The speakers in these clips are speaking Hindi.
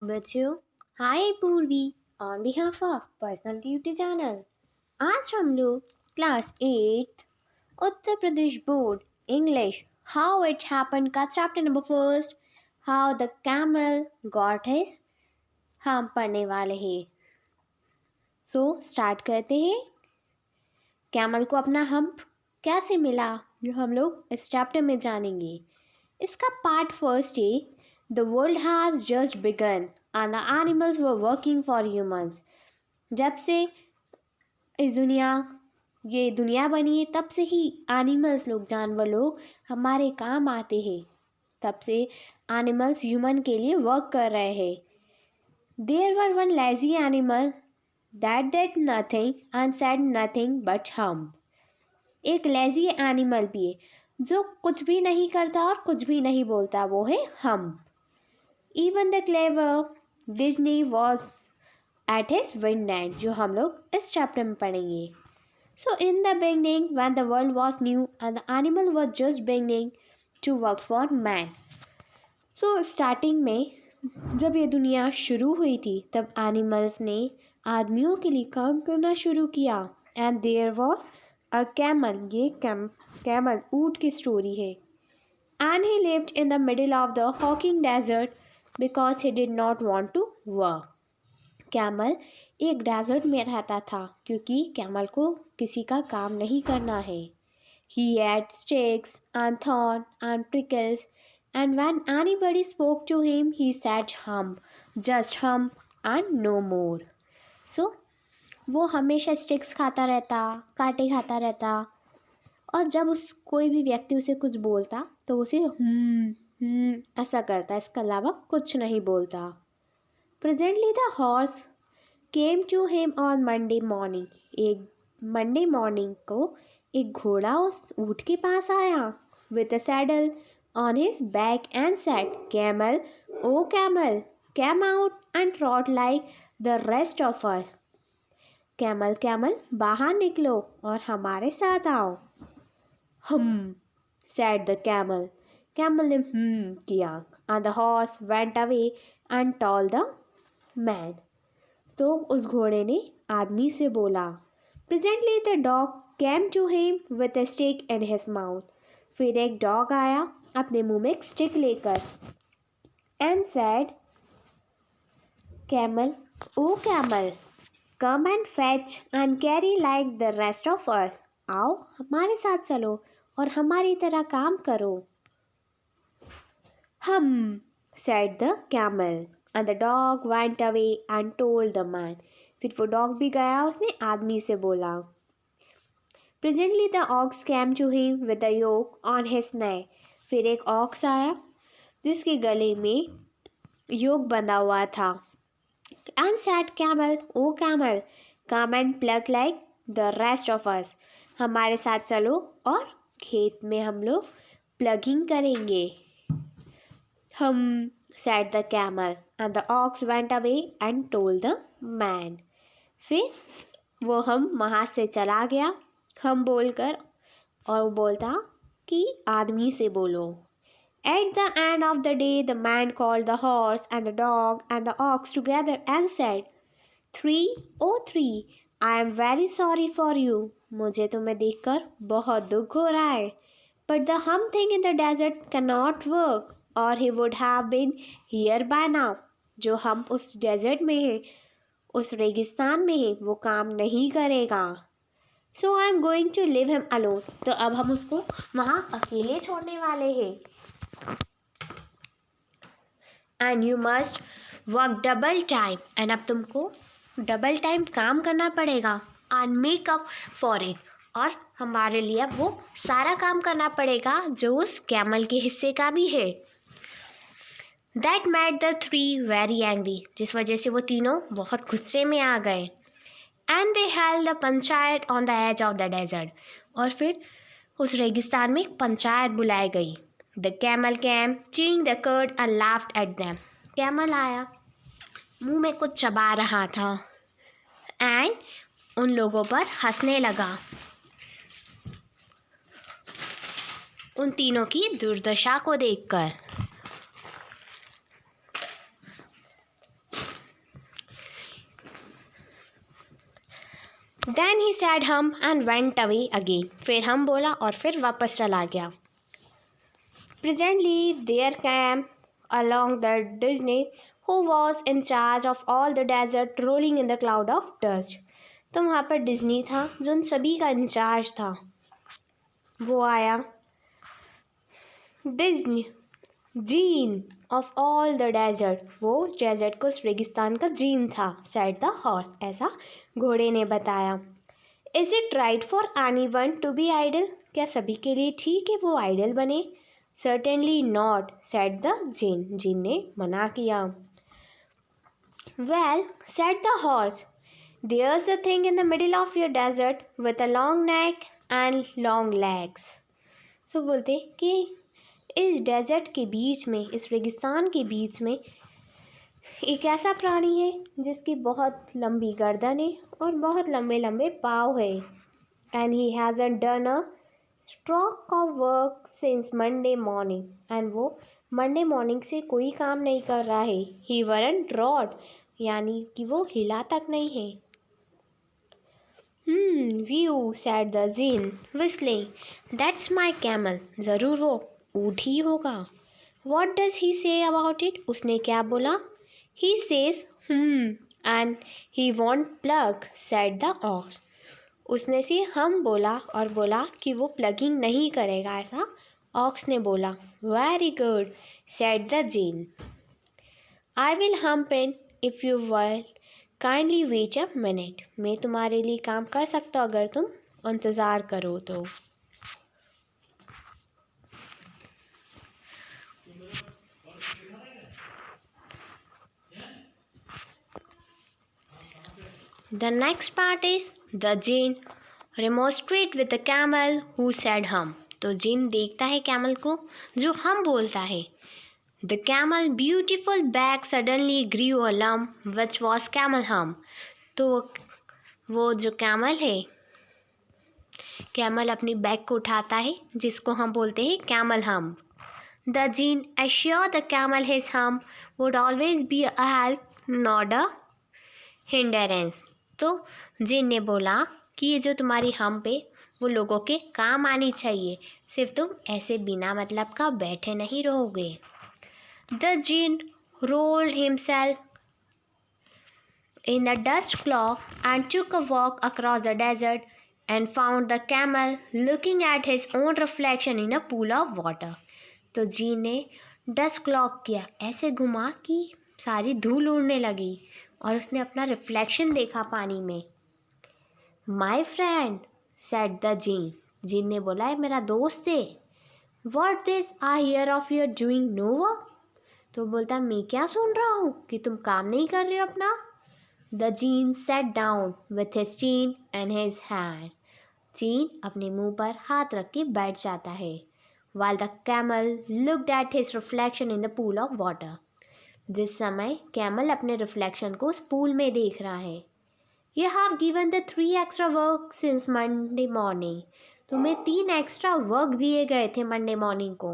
बच्चों, hi Purvi on behalf of personal duty channel. आज हम लोग class 8 Uttar Pradesh board English how it happen का chapter number first how the camel got his hump पढ़ने वाले हैं। सो स्टार्ट करते हैं। कैमल को अपना हम्प कैसे मिला, जो हम लोग इस चैप्टर में जानेंगे। इसका पार्ट फर्स्ट है the world has just begun and the animals were working for humans. जब से ये दुनिया बनी है तब से ही एनिमल्स लोग, जानवर लोग हमारे काम आते हैं। तब से एनिमल्स ह्यूमन के लिए वर्क कर रहे हैं। There were one lazy animal that did nothing and said nothing but humph. एक लेजी एनिमल भी है जो कुछ भी नहीं करता और कुछ भी नहीं बोलता, वो है hump. Even the clever djinni was at his wind end, जो हम लोग इस चैप्टर में पढ़ेंगे। So in the beginning when the world was new and the animal was just beginning to work for man. So starting में जब ये दुनिया शुरू हुई थी तब एनिमल्स ने आदमियों के लिए काम करना शुरू किया। And there was a camel, ये कैमल ऊँट की स्टोरी है। And he lived in the middle of the howling desert because he did not want to work. Camel एक डेजर्ट में रहता था क्योंकि कैमल को किसी का काम नहीं करना है। He ate sticks and thorn and prickles, and when anybody spoke to him, he said hum, just hum and no more. So, वो हमेशा स्टिक्स खाता रहता, कांटे खाता रहता, और जब उस कोई भी व्यक्ति उसे कुछ बोलता तो उसे ऐसा करता, इसके अलावा कुछ नहीं बोलता। Presently the horse came to him on Monday morning. एक मंडे मॉर्निंग को एक घोड़ा उस ऊँट के पास आया with a saddle on his back and said, Camel, oh camel, come out and trot like the rest of us. Camel camel बाहर निकलो और हमारे साथ आओ। said the camel. कैमल ने किया and the horse went away and told the man. तो उस घोड़े ने आदमी से बोला। Presently the dog came to him with a stick in his mouth. फिर एक डॉग आया अपने मुंह में एक स्टिक लेकर and said, Camel, oh camel, come and fetch and carry like the rest of us. आओ हमारे साथ चलो और हमारी तरह काम करो। said the camel, and the dog went away and told the man. फिर वो डॉग भी गया, उसने आदमी से बोला। Presently the ox came to him with a yoke on his neck. फिर एक ऑक्स आया जिसके गले में योक बंधा हुआ था। And said camel, oh camel, come and pluck like the rest of us. हमारे साथ चलो और खेत में हम लोग प्लगिंग करेंगे। said the camel, and the ox went away and told the man. फिर वो वहाँ से चला गया बोलकर, और वो बोलता कि आदमी से बोलो। At the end of the day, the man called the horse and the dog and the ox together and said, "3, I am very sorry for you. मुझे तुम्हें देखकर बहुत दुख हो रहा है। But the thing in the desert cannot work, or he would have been here by now." जो उस डेजर्ट में है, उस रेगिस्तान में है, वो काम नहीं करेगा। So I am going to leave him alone. तो अब हम उसको वहाँ अकेले छोड़ने वाले हैं। And you must work double time. And अब तुमको डबल टाइम काम करना पड़ेगा। And make up for it. और हमारे लिए वो सारा काम करना पड़ेगा जो उस कैमल के हिस्से का भी है। That made the three very angry. जिस वजह से वो तीनों बहुत गुस्से में आ गए। And they held a panchayat on the edge of the desert. और फिर उस रेगिस्तान में पंचायत बुलाई गई। The camel came, chewing the cud and laughed at them. Camel आया, मुंह में कुछ चबा रहा था एंड उन लोगों पर हंसने लगा, उन तीनों की दुर्दशा को देखकर। Then he said hum and went away again. फिर हम बोला और फिर वापस चला गया. Presently there came along the Disney, who was in charge of all the desert rolling in the cloud of dust. तो वहाँ पर डिज्नी था जो उन सभी का इंचार्ज था. वो आया. डिज्नी djinn of all the desert, वो उस डेजर्ट को उस रेगिस्तान का जीन था. सेड द हॉर्स, ऐसा घोड़े ने बताया. Is it right for anyone to be idle, क्या सभी के लिए ठीक है वो आइडल बने? Certainly not, said the djinn, djinn ने मना किया. Well, said the horse, there's a thing in the middle of your desert with a long neck and long legs. So बोलते कि इस डेजर्ट के बीच में, इस रेगिस्तान के बीच में एक ऐसा प्राणी है जिसकी बहुत लंबी गर्दन है और बहुत लंबे लंबे पाँव है. And he hasn't done a stroke of work since Monday morning, and वो मंडे मॉर्निंग से कोई काम नहीं कर रहा है. ही वरंट रॉड, यानी कि वो हिला तक नहीं है. View, sad the gene whistling, that's my camel, ज़रूर वो ऊँट ही होगा. What does he say about it, उसने क्या बोला? He says and he want plug, sad the ox, उसने से हम बोला और बोला कि वो प्लगिंग नहीं करेगा, ऐसा ऑक्स ने बोला. Very good, said the djinn, I will humph him if you will kindly wait a minute, मैं तुम्हारे लिए काम कर सकता हूँ अगर तुम इंतज़ार करो तो. The next part is the Jinn remonstrate with the camel who said hum. तो जिन देखता है कैमल को जो हम बोलता है. The camel beautiful back suddenly grew a lump which was camel hum. तो वो जो कैमल है, कैमल अपनी बैक को उठाता है जिसको हम बोलते हैं कैमल हम. The Jinn assured the camel his hump would always be a help, not a hindrance. तो जिन ने बोला कि ये जो तुम्हारी हम्प है वो लोगों के काम आनी चाहिए, सिर्फ तुम ऐसे बिना मतलब का बैठे नहीं रहोगे. The djinn rolled himself in the dust cloak and took a walk across the desert and found the camel looking at his own reflection in a pool of water. तो जी ने डस्ट क्लॉक किया, ऐसे घुमा कि सारी धूल उड़ने लगी और उसने अपना रिफ्लेक्शन देखा पानी में. My friend, said the djinn, djinn ने बोला है मेरा दोस्त है. What this I hear of your doing no work, तो बोलता मैं क्या सुन रहा हूँ कि तुम काम नहीं कर रहे हो अपना. The gene set down with his चीन एंड हिज हैंड, चीन अपने मुंह पर हाथ रख के बैठ जाता है. while the camel looked at his reflection in the pool of water. जिस समय कैमल अपने रिफ्लेक्शन को उस पूल में देख रहा है. You have given the 3 extra work since Monday morning. तुम्हें 3 एक्स्ट्रा वर्क दिए गए थे मंडे मॉर्निंग को.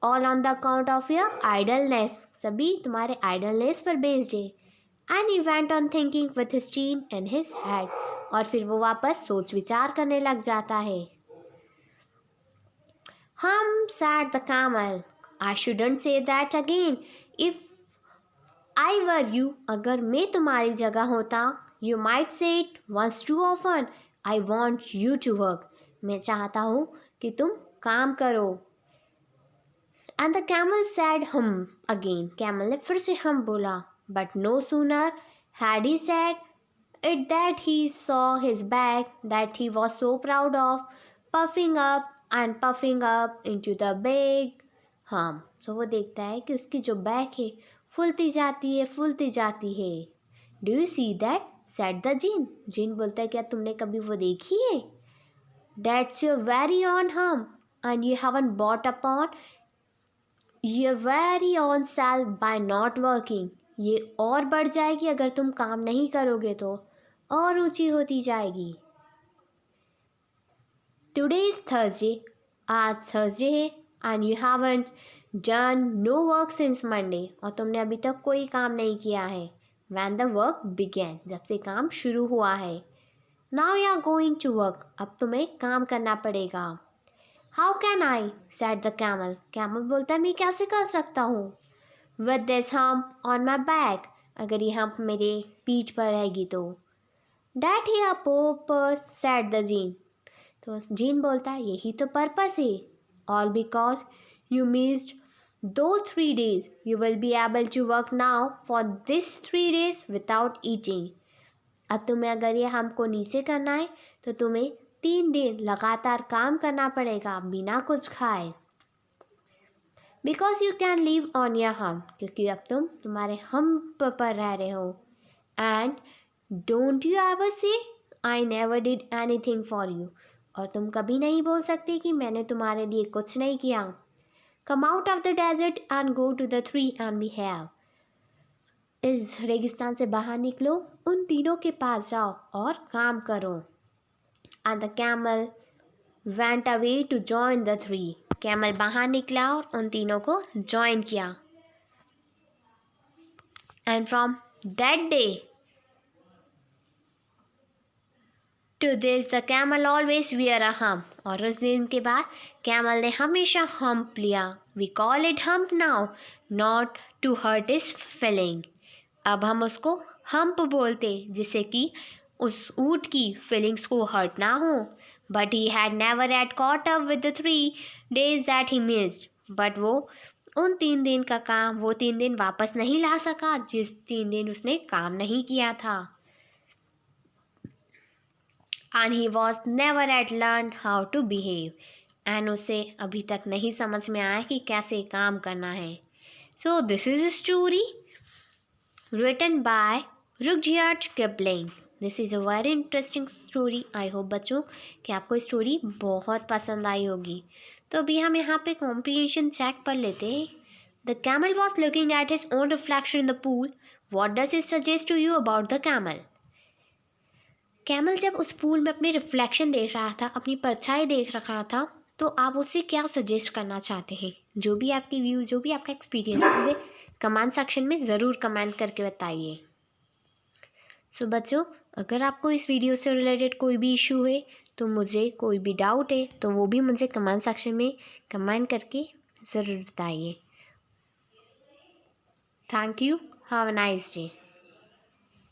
All on the account of your idleness. सभी तुम्हारे idleness पर बेस्ड है. And he went on thinking with his chin and his head. और फिर वो वापस सोच विचार करने लग जाता है. said the camel. I shouldn't say that again. If I were you, अगर मैं तुम्हारी जगह होता, you might say it once too often. I want you to work. मैं चाहता हूँ कि तुम काम करो. And the camel said again. Camel ने फिर से बोला. But no sooner had he said it that he saw his back that he was so proud of, puffing up into the big hump. So वो देखता है कि उसकी जो बैक है फूलती जाती है. Do you see that? said the Jinn. जिन बोलता है क्या तुमने कभी वो देखी है? That's your very own hump and you haven't bought upon your very own self by not working. ये और बढ़ जाएगी अगर तुम काम नहीं करोगे तो, और ऊंची होती जाएगी. Today is Thursday. आज थर्सडे है and you haven't done no work since Monday. और तुमने अभी तक कोई काम नहीं किया है. When the work began. जब से काम शुरू हुआ है. Now you are going to work, अब तुम्हें काम करना पड़ेगा। How can I, said the camel, camel बोलता है मैं कैसे कर सकता हूँ। With this hump on my back, अगर ये हम्प मेरे पीठ पर रहेगी तो। That he a purpose, said the djinn, तो जीन बोलता है यही तो पर्पस है। ऑल बिकॉज यू मिस्ड दो 3 days, you will be able to work now for this 3 days without eating. अब तुम्हें अगर ये हमको नीचे करना है तो तुम्हें 3 दिन लगातार काम करना पड़ेगा बिना कुछ खाए। Because you can live on your hump, क्योंकि अब तुम तुम्हारे हम्प पर रह रहे हो। एंड डोंट यू एवर से I never did any thing for you, और तुम कभी नहीं बोल सकते कि मैंने तुम्हारे लिए कुछ नहीं किया। Come out of the desert and go to the tree and behave. इस रेगिस्तान से बाहर निकलो, उन तीनों के पास जाओ और काम करो। And the camel went away to join the three. Camel बाहर निकला और उन तीनों को ज्वाइन किया। And from that day to this the camel always wear a hump. और उस दिन के बाद कैमल ने हमेशा हम्प लिया। We call it hump now, not to hurt his feeling. अब हम उसको हम्प बोलते जिससे कि उस ऊँट की फीलिंग्स को हर्ट ना हो। But he had never yet caught up with the 3 days that he missed. But वो उन 3 दिन का काम वो 3 दिन वापस नहीं ला सका जिस 3 दिन उसने काम नहीं किया था। And he was never yet learned how to behave. And उसे अभी तक नहीं समझ में आया कि कैसे काम करना है। So this is a story written by Rudyard Kipling. This is a very interesting story. I hope बच्चों कि आपको स्टोरी बहुत पसंद आई होगी। तो अभी हम यहाँ पे comprehension check कर लेते हैं। The camel was looking at his own reflection in the pool. What does it suggest to you about the camel? Camel जब उस पूल में अपनी रिफ्लेक्शन देख रहा था, अपनी परछाई देख रहा था, तो आप उससे क्या सजेस्ट करना चाहते हैं? जो भी आपकी व्यूज़, जो भी आपका एक्सपीरियंस, मुझे कमेंट सेक्शन में ज़रूर कमेंट करके बताइए। सो बच्चों, अगर आपको इस वीडियो से रिलेटेड कोई भी इशू है, तो मुझे कोई भी डाउट है तो वो भी मुझे कमेंट सेक्शन में कमेंट करके ज़रूर बताइए। Thank you. Have a nice day.